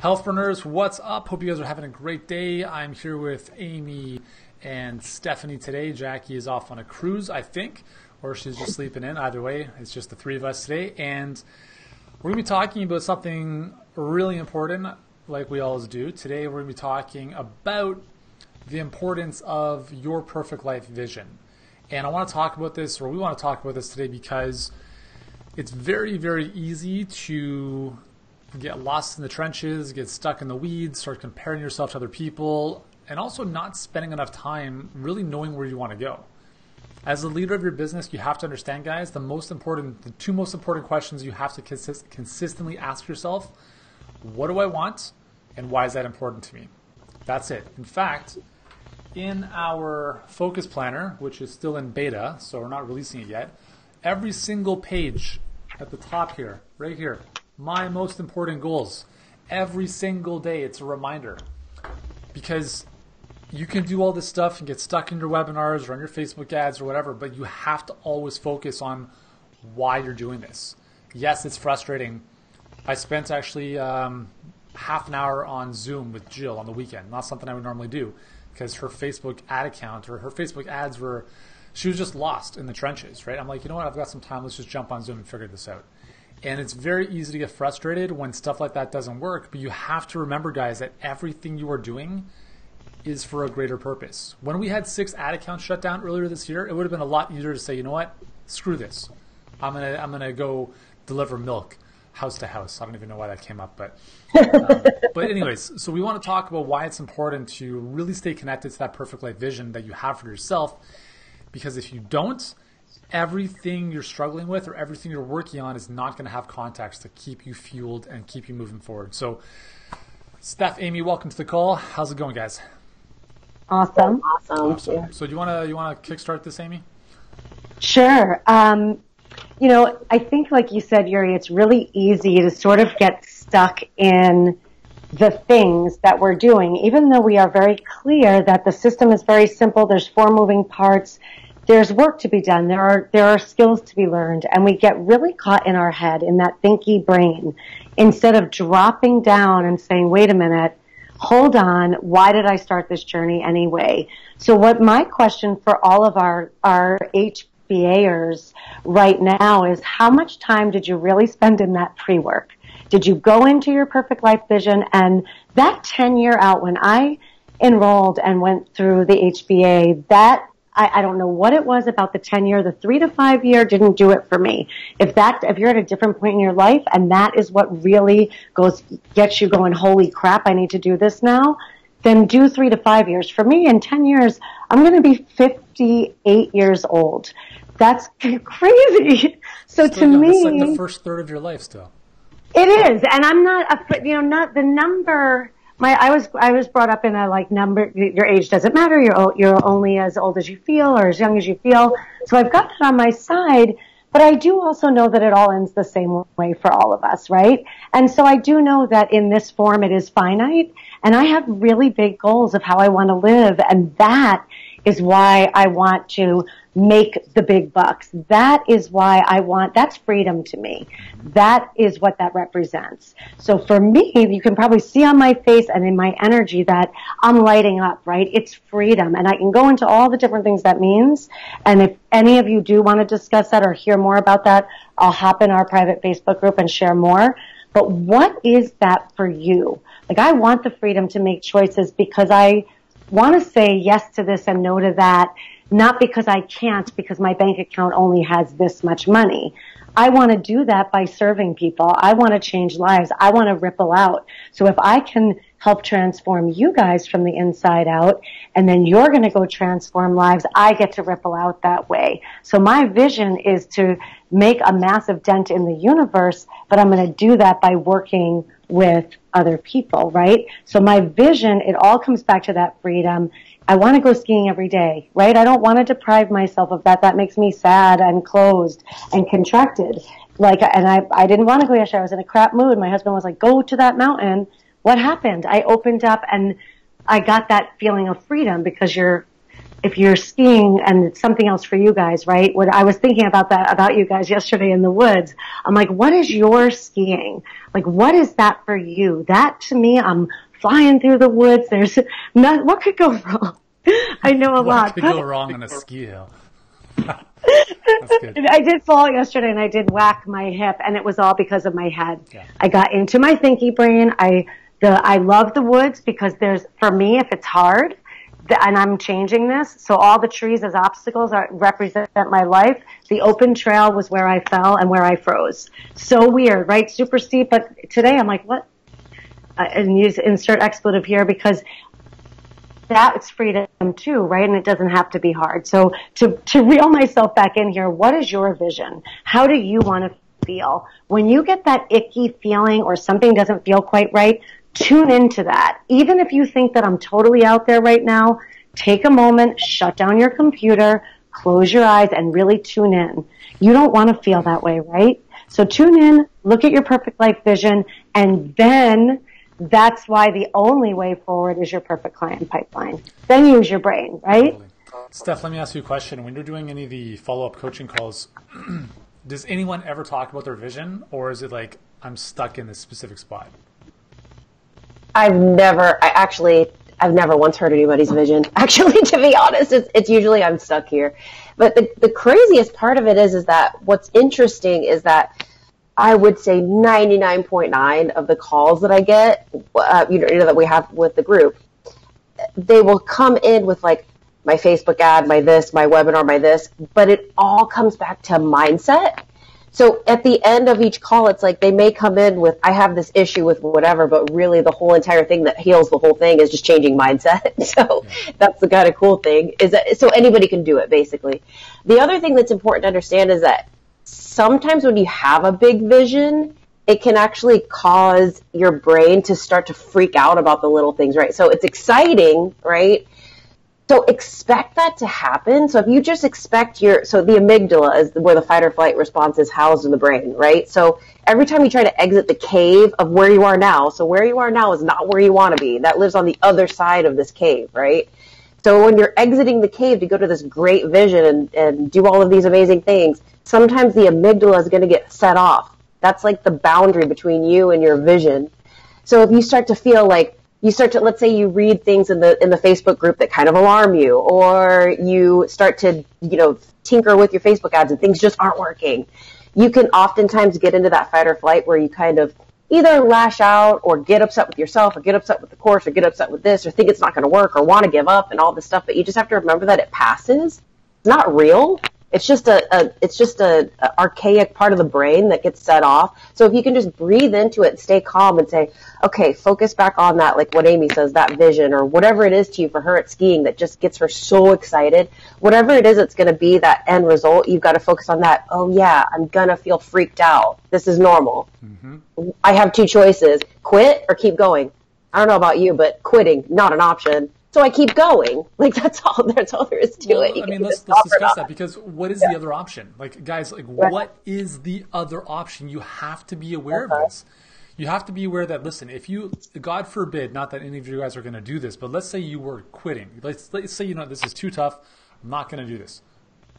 Healthpreneurs, what's up? Hope you guys are having a great day. I'm here with Amy and Stephanie today. Jackie is off on a cruise, I think, or she's just sleeping in. Either way, it's just the three of us today. And we're going to be talking about something really important, like we always do. Today, we're going to be talking about the importance of your perfect life vision. And I want to talk about this, or we want to talk about this today because it's very, very easy to get lost in the trenches, get stuck in the weeds, start comparing yourself to other people, and also not spending enough time really knowing where you want to go. As a leader of your business, you have to understand, guys, the two most important questions you have to consistently ask yourself: what do I want, and why is that important to me? That's it. In fact, in our focus planner, which is still in beta, so we're not releasing it yet, every single page at the top here, right here, my most important goals. Every single day, it's a reminder. Because you can do all this stuff and get stuck in your webinars or on your Facebook ads or whatever, but you have to always focus on why you're doing this. Yes, it's frustrating. I spent actually half an hour on Zoom with Jill on the weekend. Not something I would normally do because her Facebook ad account or her Facebook ads she was just lost in the trenches, right? I'm like, you know what? I've got some time. Let's just jump on Zoom and figure this out. And it's very easy to get frustrated when stuff like that doesn't work, but you have to remember, guys, that everything you are doing is for a greater purpose. When we had 6 ad accounts shut down earlier this year, it would have been a lot easier to say, you know what, screw this. I'm gonna go deliver milk house to house. I don't even know why that came up, but anyways, so we want to talk about why it's important to really stay connected to that perfect life vision that you have for yourself, because if you don't, everything you're struggling with or everything you're working on is not going to have context to keep you fueled and keep you moving forward. So, Steph, Amy, welcome to the call. How's it going, guys? Awesome. So do you want to kickstart this, Amy? Sure. I think, like you said, Yuri, it's really easy to sort of get stuck in the things that we're doing, even though we are very clear that the system is very simple. There's 4 moving parts. There's work to be done. There are skills to be learned, and we get really caught in our head in that thinky brain instead of dropping down and saying, wait a minute, hold on, why did I start this journey anyway? So what my question for all of our HBAers right now is, how much time did you really spend in that pre-work? Did you go into your perfect life vision? And that 10-year out, when I enrolled and went through the HBA, I don't know what it was about the 10-year, the 3 to 5 year didn't do it for me. If you're at a different point in your life and that is what really gets you going, holy crap, I need to do this now, then do 3 to 5 years. For me, in 10 years, I'm going to be 58 years old. That's crazy. So to me, it's like the first third of your life still. It is. And I'm not, not the number. I was brought up in a number. Your age doesn't matter. You're only as old as you feel or as young as you feel. So I've got that on my side, but I do also know that it all ends the same way for all of us, right? And so I do know that in this form it is finite, and I have really big goals of how I want to live, and that is why I want to make the big bucks. That is why that's freedom to me. That is what that represents. So for me, you can probably see on my face and in my energy that I'm lighting up, right? It's freedom. And I can go into all the different things that means. And if any of you do want to discuss that or hear more about that, I'll hop in our private Facebook group and share more. But what is that for you? I want the freedom to make choices because I want to say yes to this and no to that, not because I can't, because my bank account only has this much money. I want to do that by serving people. I want to change lives. I want to ripple out. So if I can help transform you guys from the inside out, and then you're going to go transform lives, I get to ripple out that way. So my vision is to make a massive dent in the universe, but I'm going to do that by working with other people, right? So my vision, it all comes back to that freedom. I want to go skiing every day, right? I don't want to deprive myself of that. That makes me sad and closed and contracted. I didn't want to go yesterday. I was in a crap mood. My husband was like, go to that mountain. What happened? I opened up and I got that feeling of freedom because you're if you're skiing, and it's something else for you guys, right? When I was thinking about that, about you guys yesterday in the woods, I'm like, what is your skiing? Like, what is that for you? That to me, I'm flying through the woods. There's not, what could go wrong? I know a lot. What could go wrong on a ski hill? That's good. I did fall yesterday and I did whack my hip, and it was all because of my head. Yeah. I got into my thinky brain. I love the woods because for me, if it's hard, and I'm changing this, so all the trees as obstacles represent my life. The open trail was where I fell and where I froze. So weird, right? Super steep. But today I'm like, what? And use insert expletive here because that's freedom too, right? And it doesn't have to be hard. So to reel myself back in here, what is your vision? How do you want to feel? When you get that icky feeling or something doesn't feel quite right, tune into that. Even if you think that I'm totally out there right now, take a moment, shut down your computer, close your eyes, and really tune in. You don't want to feel that way, right? So tune in, look at your perfect life vision, and then that's why the only way forward is your perfect client pipeline. Then use your brain, right? Totally. Steph, let me ask you a question. When you're doing any of the follow-up coaching calls, does anyone ever talk about their vision, or is it like, I'm stuck in this specific spot? I've never once heard anybody's vision. Actually, to be honest, it's usually I'm stuck here. But the craziest part of it is that what's interesting is that I would say 99.9 of the calls that I get, that we have with the group, they will come in with like my Facebook ad, my this, my webinar, my this, but it all comes back to mindset. So at the end of each call, it's like they may come in with, I have this issue with whatever, but really the whole entire thing that heals the whole thing is just changing mindset. So that's the kind of cool thing is that, so anybody can do it basically. The other thing that's important to understand is that sometimes when you have a big vision, it can actually cause your brain to start to freak out about the little things, right? So it's exciting, right? So expect that to happen. So if you just expect so the amygdala is where the fight or flight response is housed in the brain, right? So every time you try to exit the cave of where you are now, so where you are now is not where you want to be. That lives on the other side of this cave, right? So when you're exiting the cave to go to this great vision and do all of these amazing things, sometimes the amygdala is going to get set off. That's like the boundary between you and your vision. So if you start to feel like, let's say you read things in the Facebook group that kind of alarm you, or you start to, tinker with your Facebook ads and things just aren't working. You can oftentimes get into that fight or flight where you kind of either lash out or get upset with yourself or get upset with the course or get upset with this or think it's not going to work or want to give up and all this stuff. But you just have to remember that it passes. It's not real. It's just a archaic part of the brain that gets set off. So if you can just breathe into it and stay calm and say, okay, focus back on that, like what Amy says, that vision or whatever it is to you for her at skiing that just gets her so excited. Whatever it is that's going to be that end result, you've got to focus on that. Oh yeah, I'm going to feel freaked out. This is normal. Mm-hmm. I have two choices, quit or keep going. I don't know about you, but quitting, not an option. So I keep going. Like that's all there is to it. I mean, let's discuss that because what is the other option? Like guys, what is the other option? You have to be aware of this. You have to be aware that, listen, if you, God forbid, not that any of you guys are going to do this, but let's say you were quitting. Let's say, this is too tough. I'm not going to do this.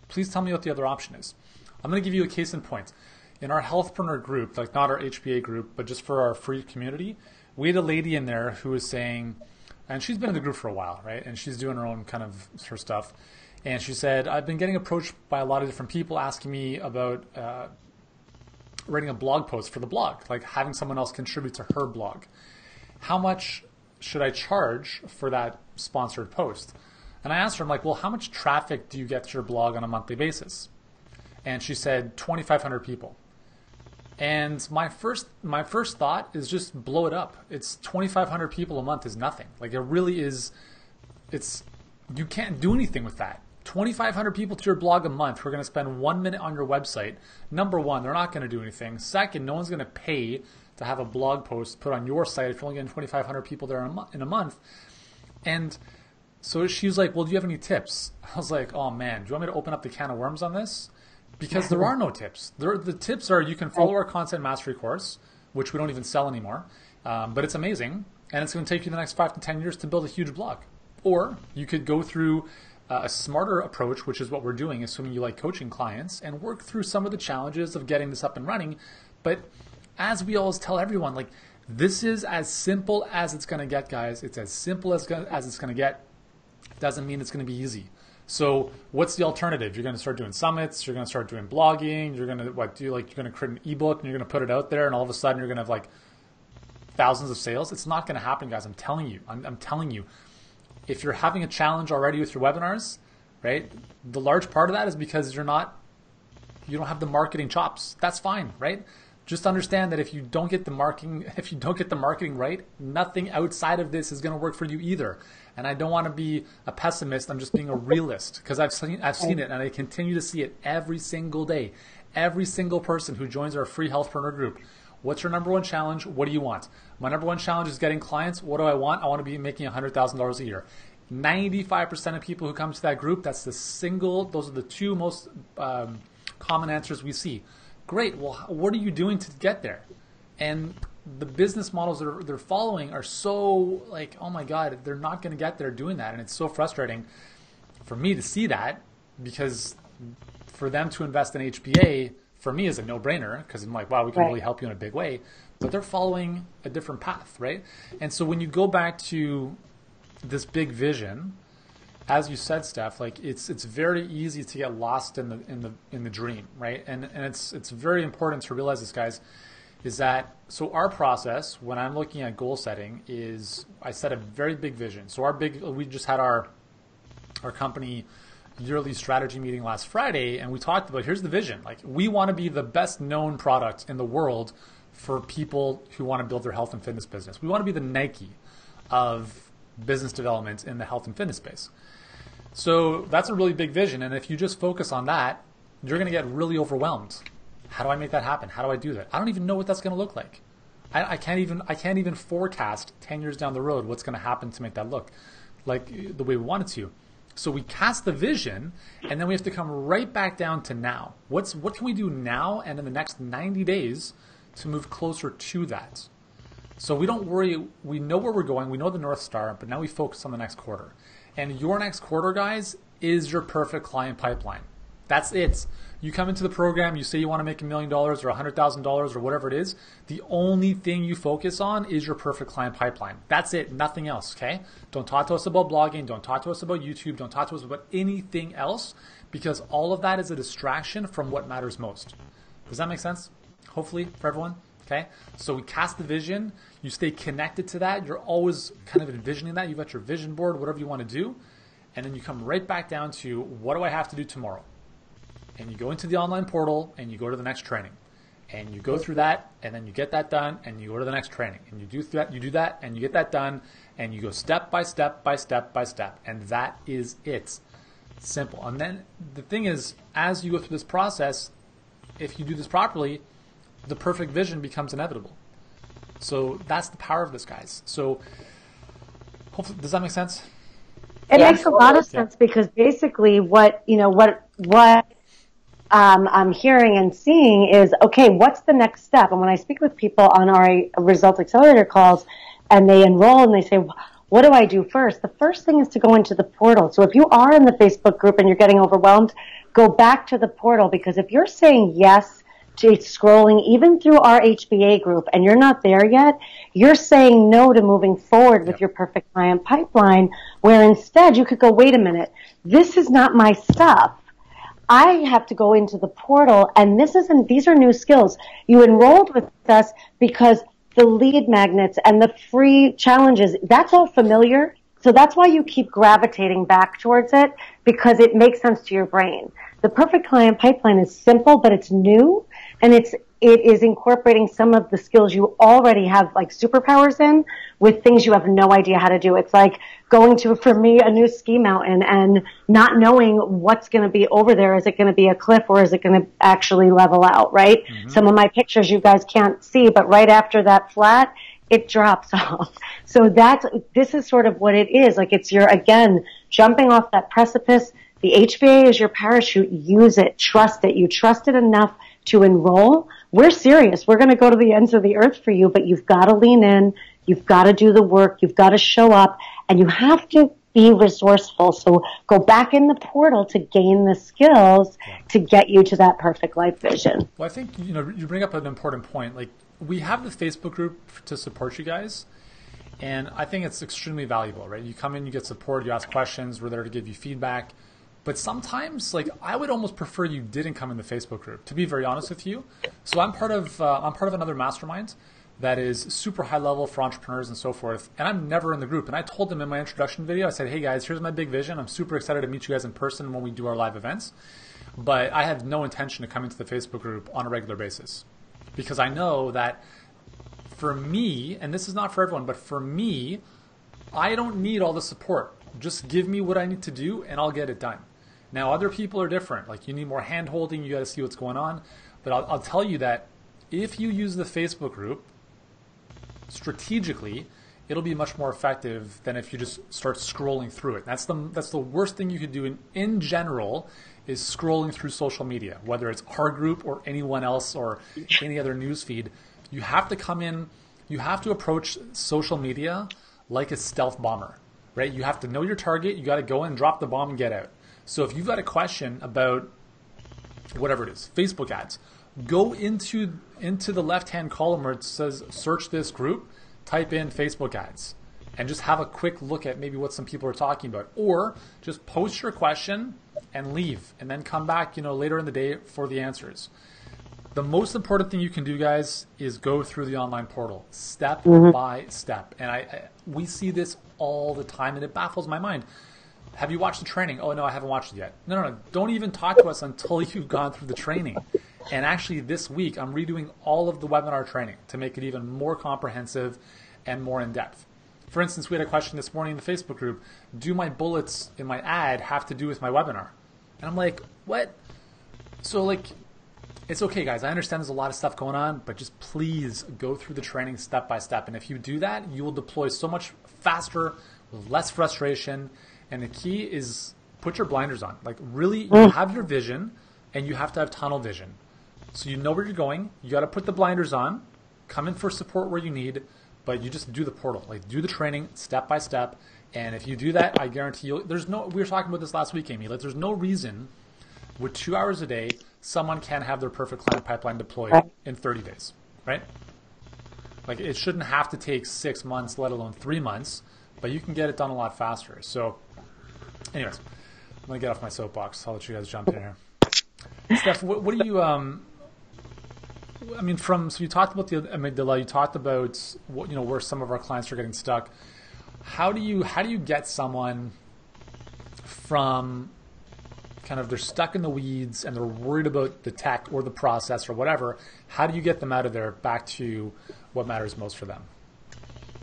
Please tell me what the other option is. I'm going to give you a case in point. In our Healthpreneur group, like not our HBA group, but just for our free community, we had a lady in there who was saying, and she's been in the group for a while, right? And she's doing her own kind of her stuff. And she said, I've been getting approached by a lot of different people asking me about writing a blog post for the blog, like having someone else contribute to her blog. How much should I charge for that sponsored post? And I asked her, I'm like, well, how much traffic do you get to your blog on a monthly basis? And she said 2,500 people. And my first thought is just blow it up. It's 2,500 people a month is nothing. Like it really is. You can't do anything with that. 2,500 people to your blog a month who are going to spend 1 minute on your website. Number one, they're not going to do anything. Second, no one's going to pay to have a blog post put on your site if you're only getting 2,500 people there in a month. And so she was like, well, do you have any tips? I was like, oh man, do you want me to open up the can of worms on this? Because there are no tips. The tips are you can follow our content mastery course, which we don't even sell anymore, but it's amazing, and it's going to take you the next 5 to 10 years to build a huge blog. Or you could go through a smarter approach, which is what we're doing, assuming you like coaching clients, and work through some of the challenges of getting this up and running. But as we always tell everyone, like, this is as simple as it's going to get, guys. It's as simple as it's going to get. Doesn't mean it's going to be easy. So what's the alternative? You're going to start doing summits. You're going to start doing blogging. You're going to you're going to create an ebook and you're going to put it out there, and all of a sudden you're going to have like thousands of sales. It's not going to happen, guys. I'm telling you. I'm telling you. If you're having a challenge already with your webinars, right? The large part of that is because you don't have the marketing chops. That's fine, right? Just understand that if you don't get the marketing right, nothing outside of this is going to work for you either. And I don't want to be a pessimist. I'm just being a realist, because I've seen it, and I continue to see it every single day. Every single person who joins our free Healthpreneur group. What's your number one challenge? What do you want? My number one challenge is getting clients. What do I want? I want to be making $100,000 a year. 95% of people who come to that group, those are the two most common answers we see. Great. Well, what are you doing to get there? And the business models that they're following are so like, oh my God, they're not going to get there doing that. And it's so frustrating for me to see that, because for them to invest in HBA, for me, is a no-brainer, because I'm like, wow, we can really help you in a big way. But they're following a different path, right? And so when you go back to this big vision, as you said, Steph, like it's very easy to get lost in the dream, right? And it's very important to realize this, guys, is that so our process when I'm looking at goal setting is I set a very big vision. So we just had our company yearly strategy meeting last Friday, and we talked about, here's the vision. Like, we want to be the best known product in the world for people who want to build their health and fitness business. We want to be the Nike of business development in the health and fitness space. So that's a really big vision. And if you just focus on that, you're going to get really overwhelmed. How do I make that happen? How do I do that? I don't even know what that's going to look like. I can't even forecast 10 years down the road what's going to happen to make that look like the way we want it to. So we cast the vision, and then we have to come right back down to now. What can we do now and in the next 90 days to move closer to that? So we don't worry. We know where we're going. We know the North Star, but now we focus on the next quarter. And your next quarter, guys, is your perfect client pipeline. That's it. You come into the program, you say you want to make $1 million or $100,000 or whatever it is. The only thing you focus on is your perfect client pipeline. That's it. Nothing else, okay? Don't talk to us about blogging. Don't talk to us about YouTube. Don't talk to us about anything else, because all of that is a distraction from what matters most. Does that make sense? Hopefully for everyone, okay? So we cast the vision. You stay connected to that. You're always kind of envisioning that. You've got your vision board, whatever you want to do. And then you come right back down to, what do I have to do tomorrow? And you go into the online portal and you go to the next training, and you go through that, and then you get that done, and you go to the next training, and you do that, and you get that done, and you go step by step by step by step, and that is it. Simple. And then the thing is, as you go through this process, if you do this properly, the perfect vision becomes inevitable. So that's the power of this, guys. So hopefully, does that make sense? It makes a lot of sense, because basically what I'm hearing and seeing is, okay, what's the next step? And when I speak with people on our Results Accelerator calls and they enroll and they say, what do I do first? The first thing is to go into the portal. So if you are in the Facebook group and you're getting overwhelmed, go back to the portal, because if you're saying yes to scrolling even through our HBA group and you're not there yet, you're saying no to moving forward with your perfect client pipeline, where instead you could go, wait a minute, this is not my stuff. I have to go into the portal, and these are new skills. You enrolled with us because the lead magnets and the free challenges, that's all familiar. So that's why you keep gravitating back towards it, because it makes sense to your brain. The perfect client pipeline is simple, but it's new, and it is incorporating some of the skills you already have, like superpowers in, with things you have no idea how to do. It's like going to, for me, a new ski mountain and not knowing what's going to be over there. Is it going to be a cliff, or is it going to actually level out, right? Mm-hmm. Some of my pictures you guys can't see, but right after that flat, it drops off. So this is sort of what it is. Like, it's again, jumping off that precipice. The HBA is your parachute. Use it. Trust it. You trust it enough to enroll. We're serious. We're going to go to the ends of the earth for you, but you've got to lean in. You've got to do the work. You've got to show up, and you have to be resourceful. So go back in the portal to gain the skills to get you to that perfect life vision. Well, I think, you bring up an important point. Like, we have the Facebook group to support you guys, and I think it's extremely valuable, right? You come in, you get support, you ask questions, we're there to give you feedback. But sometimes, like, I would almost prefer you didn't come in the Facebook group, to be very honest with you. So I'm part of another mastermind that is super high level for entrepreneurs and so forth. And I'm never in the group. And I told them in my introduction video, I said, hey guys, here's my big vision. I'm super excited to meet you guys in person when we do our live events. But I have no intention to come into the Facebook group on a regular basis. Because I know that for me, and this is not for everyone, but for me, I don't need all the support. Just give me what I need to do and I'll get it done. Now, other people are different. Like, you need more hand holding. You got to see what's going on. But I'll tell you that if you use the Facebook group strategically, it'll be much more effective than if you just start scrolling through it. That's the worst thing you could do in general, is scrolling through social media, whether it's our group or anyone else or any other news feed. You have to come in, you have to approach social media like a stealth bomber, right? You have to know your target. You got to go in, drop the bomb, and get out. So if you've got a question about whatever it is, Facebook ads, go into the left-hand column where it says search this group, type in Facebook ads, and just have a quick look at maybe what some people are talking about. Or just post your question and leave, and then come back, later in the day for the answers. The most important thing you can do, guys, is go through the online portal step by step. And we see this all the time, and it baffles my mind. Have you watched the training? Oh, no, I haven't watched it yet. No. Don't even talk to us until you've gone through the training. And actually this week, I'm redoing all of the webinar training to make it even more comprehensive and more in-depth. For instance, we had a question this morning in the Facebook group, do my bullets in my ad have to do with my webinar? And I'm like, what? So, it's okay, guys. I understand there's a lot of stuff going on, but just please go through the training step by step. And if you do that, you will deploy so much faster, with less frustration. And the key is put your blinders on. Like, really, you have your vision, and you have to have tunnel vision. So you know where you're going. You got to put the blinders on, come in for support where you need, but you just do the portal. Like, do the training step by step. And if you do that, I guarantee you, we were talking about this last week, Amy. Like, there's no reason with 2 hours a day, someone can have their perfect client pipeline deployed in 30 days, right? Like, it shouldn't have to take 6 months, let alone 3 months, but you can get it done a lot faster. So anyways, I'm going to get off my soapbox. I'll let you guys jump in here. Steph, what do you, so you talked about the amygdala, you talked about where some of our clients are getting stuck. How do you get someone from kind of, they're stuck in the weeds and they're worried about the tech or the process or whatever, how do you get them out of there back to what matters most for them?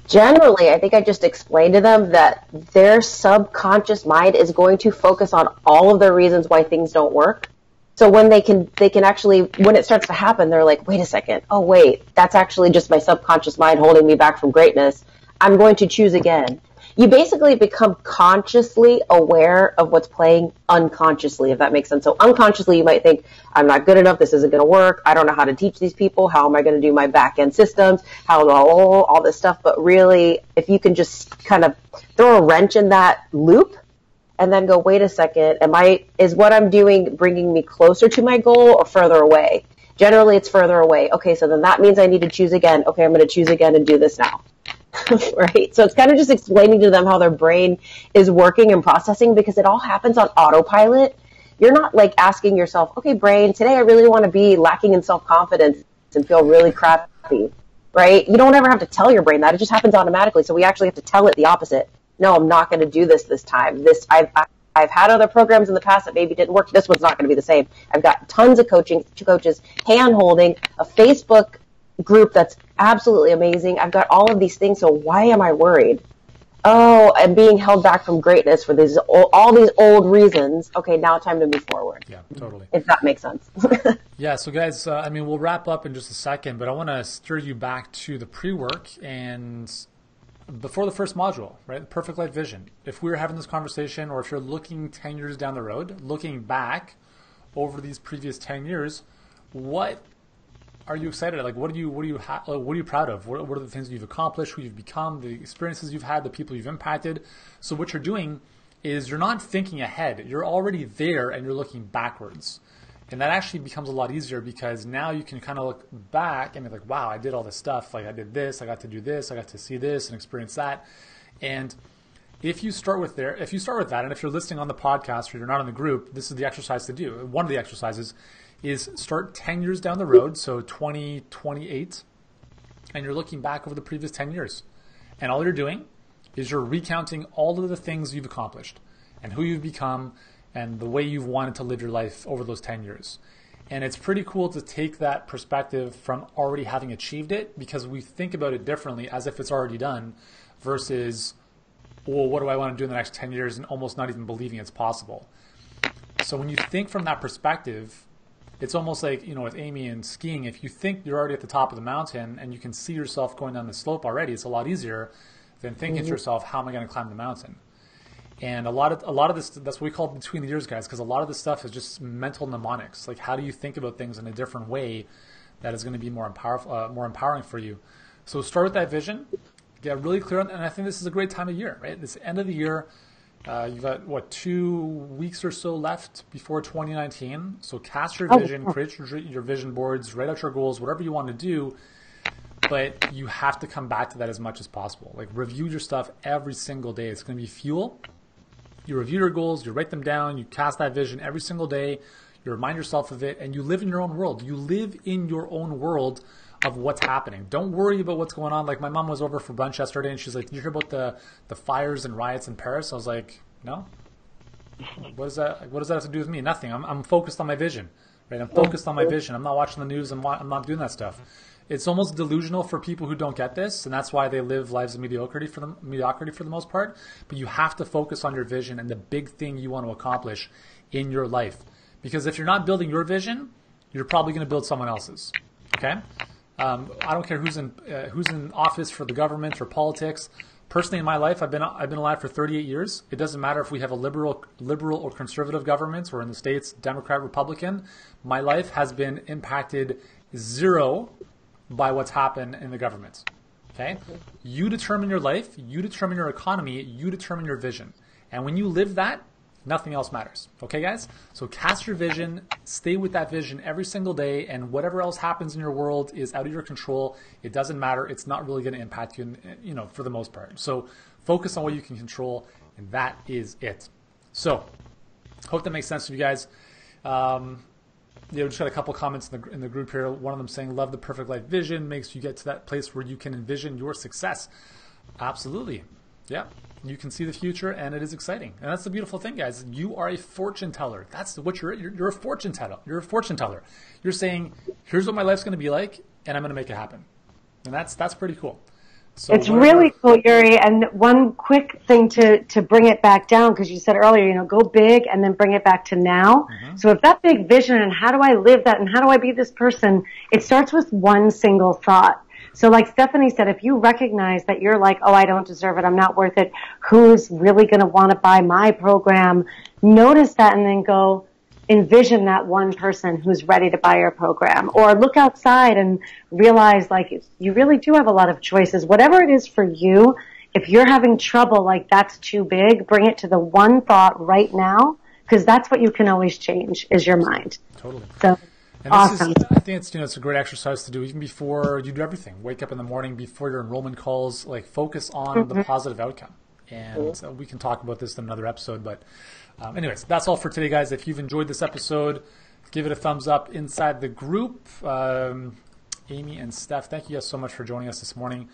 Generally, I think I just explained to them that their subconscious mind is going to focus on all of the reasons why things don't work. So when they can actually, when it starts to happen, they're like, wait a second. Oh, wait, that's actually just my subconscious mind holding me back from greatness. I'm going to choose again. You basically become consciously aware of what's playing unconsciously, if that makes sense. So unconsciously, you might think, I'm not good enough. This isn't going to work. I don't know how to teach these people. How am I going to do my back-end systems? All this stuff. But really, if you can just kind of throw a wrench in that loop and then go, wait a second, is what I'm doing bringing me closer to my goal or further away? Generally, it's further away. Okay, so then that means I need to choose again. Okay, I'm going to choose again and do this now. Right? So it's kind of just explaining to them how their brain is working and processing, because it all happens on autopilot. You're not like asking yourself, okay, brain, today I really want to be lacking in self-confidence and feel really crappy, right? You don't ever have to tell your brain that. It just happens automatically. So we actually have to tell it the opposite. No, I'm not going to do this time. I've had other programs in the past that maybe didn't work. This one's not going to be the same. I've got tons of coaches, hand-holding, a Facebook group that's absolutely amazing. I've got all of these things, so why am I worried? Oh, I'm being held back from greatness for all these old reasons. Okay, now time to move forward. Yeah, totally. If that makes sense. Yeah, so guys, we'll wrap up in just a second, but I want to steer you back to the pre-work and before the first module, right? The perfect life vision. If we were having this conversation, or if you're looking 10 years down the road, looking back over these previous 10 years, what are you excited? Like, what are you proud of? What are the things you've accomplished, who you've become, the experiences you've had, the people you've impacted? So what you're doing is you're not thinking ahead. You're already there and you're looking backwards. And that actually becomes a lot easier because now you can kind of look back and be like, wow, I did all this stuff. Like I did this, I got to do this, I got to see this and experience that. And if you start with that, and if you're listening on the podcast or you're not in the group, this is the exercise to do. One of the exercises is start 10 years down the road, so 2028, and you're looking back over the previous 10 years. And all you're doing is you're recounting all of the things you've accomplished and who you've become and the way you've wanted to live your life over those 10 years. And it's pretty cool to take that perspective from already having achieved it, because we think about it differently as if it's already done versus, well, what do I want to do in the next 10 years, and almost not even believing it's possible. So when you think from that perspective, it's almost like, with Amy and skiing, if you think you're already at the top of the mountain and you can see yourself going down the slope already, it's a lot easier than thinking to yourself, how am I going to climb the mountain? And a lot of this, that's what we call between the years, guys, because a lot of this stuff is just mental mnemonics. Like, how do you think about things in a different way that is going to be more empowering for you? So start with that vision, get really clear on, and I think this is a great time of year, right? This end of the year. You've got 2 weeks or so left before 2019. So cast your vision, create your vision boards, write out your goals, whatever you want to do. But you have to come back to that as much as possible. Like, review your stuff every single day. It's going to be fuel. You review your goals, you write them down, you cast that vision every single day, you remind yourself of it, and you live in your own world. You live in your own world of what's happening. Don't worry about what's going on. Like, my mom was over for brunch yesterday and she's like, "Did you hear about the fires and riots in Paris?" I was like, "No. What does that have to do with me? Nothing. I'm focused on my vision, right? I'm focused on my vision. I'm not watching the news. I'm not doing that stuff." It's almost delusional for people who don't get this, and that's why they live lives of mediocrity for the most part. But you have to focus on your vision and the big thing you want to accomplish in your life. Because if you're not building your vision, you're probably going to build someone else's. Okay? I don't care who's in office for the government or politics. Personally, in my life, I've been alive for 38 years. It doesn't matter if we have a liberal or conservative government, or in the States, Democrat, Republican. My life has been impacted zero by what's happened in the government. Okay? You determine your life, you determine your economy, you determine your vision. And when you live that, nothing else matters. Okay, guys? So cast your vision, stay with that vision every single day, and whatever else happens in your world is out of your control. It doesn't matter. It's not really going to impact you, for the most part. So focus on what you can control, and that is it. So hope that makes sense to you guys. Just got a couple comments in the group here. One of them saying, "Love the perfect life vision. Makes you get to that place where you can envision your success." Absolutely. Yeah. You can see the future, and it is exciting. And that's the beautiful thing, guys. You are a fortune teller. That's what you're a fortune teller. You're a fortune teller. You're saying, here's what my life's going to be like, and I'm going to make it happen. And that's pretty cool. So it's really cool, Yuri. And one quick thing to bring it back down, because you said earlier, go big and then bring it back to now. Mm-hmm. So if that big vision and how do I live that and how do I be this person, it starts with one single thought. So like Stephanie said, if you recognize that you're like, oh, I don't deserve it, I'm not worth it, who's really going to want to buy my program? Notice that and then go envision that one person who's ready to buy your program. Or look outside and realize like you really do have a lot of choices. Whatever it is for you, if you're having trouble like that's too big, bring it to the one thought right now, because that's what you can always change is your mind. Totally. So. And awesome. I think it's a great exercise to do even before you do everything. Wake up in the morning before your enrollment calls, like focus on the positive outcome. And we can talk about this in another episode. But anyways, that's all for today, guys. If you've enjoyed this episode, give it a thumbs up inside the group. Amy and Steph, thank you guys so much for joining us this morning.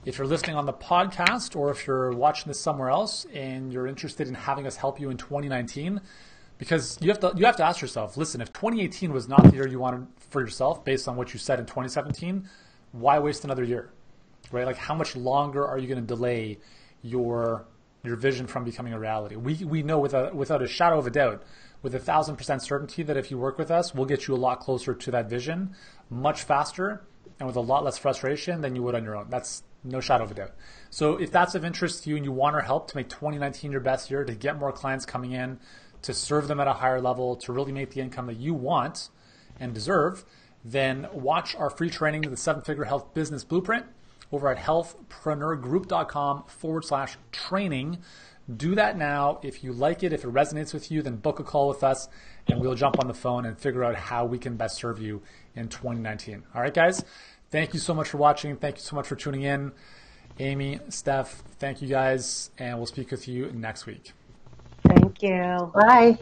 If you're listening on the podcast or if you're watching this somewhere else and you're interested in having us help you in 2019, because you have to ask yourself, listen, if 2018 was not the year you wanted for yourself based on what you said in 2017, why waste another year, right? Like, how much longer are you going to delay your vision from becoming a reality? We know without a shadow of a doubt, with 1,000% certainty, that if you work with us, we'll get you a lot closer to that vision, much faster, and with a lot less frustration than you would on your own. That's no shadow of a doubt. So if that's of interest to you and you want our help to make 2019 your best year, to get more clients coming in, to serve them at a higher level, to really make the income that you want and deserve, then watch our free training, the 7-Figure Health Business Blueprint, over at healthpreneurgroup.com/training. Do that now. If you like it, if it resonates with you, then book a call with us and we'll jump on the phone and figure out how we can best serve you in 2019. All right, guys. Thank you so much for watching. Thank you so much for tuning in. Amy, Steph, thank you guys, and we'll speak with you next week. Thank you. Bye.